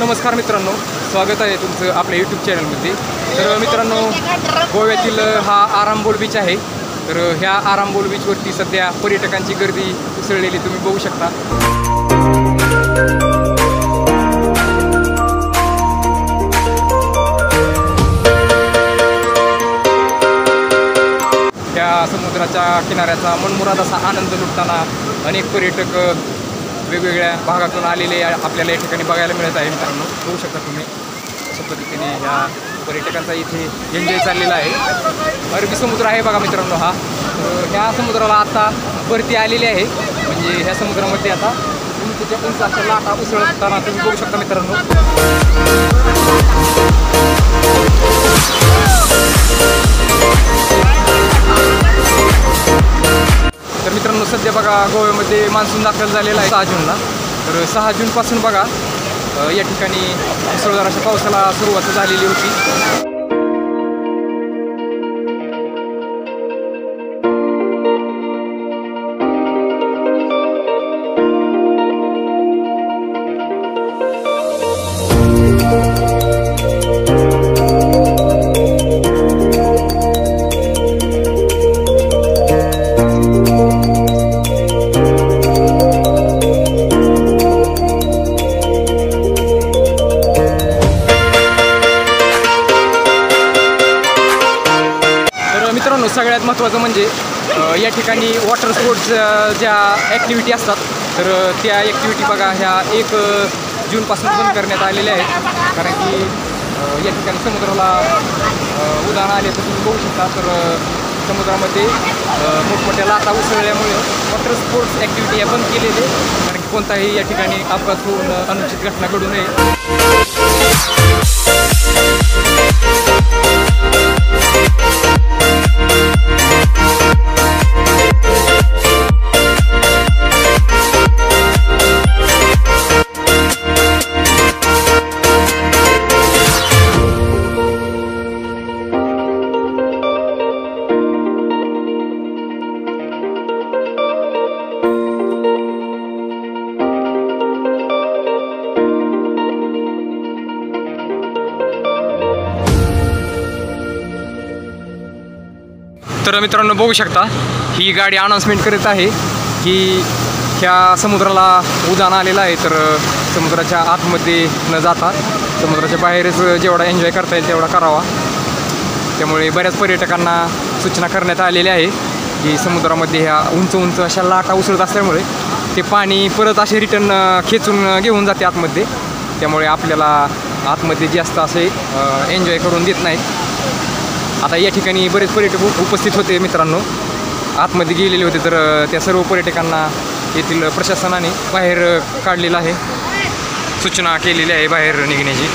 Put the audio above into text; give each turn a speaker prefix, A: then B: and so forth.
A: नमस्कार मित्रांनो, स्वागत आहे तुमचं आपल्या यूट्यूब चॅनलमध्ये। तर मित्रांनो, गोव्यातील हा आरांबोल बीच आहे। तर ह्या आरांबोल बीचवरती सध्या पर्यटकांची गर्दी उसळलेली तुम्ही बघू शकता। त्या समुद्राच्या किनाऱ्याचा मनमुराद असा आनंद लुटताना अनेक पर्यटक वेगवेगळ्या भागातून आलेले आपल्याला या ठिकाणी बघायला मिळत आहे। मित्रांनो, बघू शकता तुम्ही अशा पद्धतीने ह्या पर्यटकांचा इथे एन्जॉय चाललेला आहे। अरबी समुद्र आहे बघा मित्रांनो हा। ह्या समुद्राला आता भरती आलेली आहे, म्हणजे ह्या समुद्रामध्ये आता उंचच्या उंच अशा लाटा उसळताना तुम्ही बघू शकता मित्रांनो। तर मित्रांनो, सध्या बघा गोव्यामध्ये मान्सून दाखल झालेला आहे 6 जूनला। तर 6 जूनपासून बघा या ठिकाणी मुसळधार अशा पावसाला सुरुवात झालेली होती। मित्रांनो, सगळ्यात महत्त्वाचं म्हणजे या ठिकाणी वॉटर स्पोर्ट्स ज्या ॲक्टिव्हिटी असतात, तर त्या ॲक्टिव्हिटी बघा ह्या 1 जूनपासून बंद करण्यात आलेल्या आहेत। कारण की या ठिकाणी समुद्राला उधाण आले तर तुम्ही बघू शकता। तर समुद्रामध्ये मोठमोठ्या लाटा उसळल्यामुळे वॉटर स्पोर्ट्स ॲक्टिव्हिटी या बंद केलेले, कारण की कोणताही या ठिकाणी अपघात होऊन अनुचित घटना घडू नये। तर मित्रांनो, बघू शकता ही गाडी अनाउन्समेंट करत आहे की ह्या समुद्राला उधाण आलेलं आहे। तर समुद्राच्या आतमध्ये न जाता समुद्राच्या बाहेरच जेवढा एन्जॉय करता येईल तेवढा करावा। त्यामुळे बऱ्याच पर्यटकांना सूचना करण्यात आलेली आहे की समुद्रामध्ये ह्या उंच उंच अशा लाटा उसळत असल्यामुळे ते पाणी परत असे रिटर्न खेचून घेऊन जाते आतमध्ये। त्यामुळे आपल्याला आतमध्ये जास्त असे एन्जॉय करून देत नाहीत। आता या ठिकाणी बरेच पर्यटक उपस्थित होते मित्रांनो, आतमध्ये गेलेले होते। तर त्या सर्व पर्यटकांना येथील प्रशासनाने बाहेर काढलेलं आहे, सूचना केलेली आहे बाहेर निघण्याची।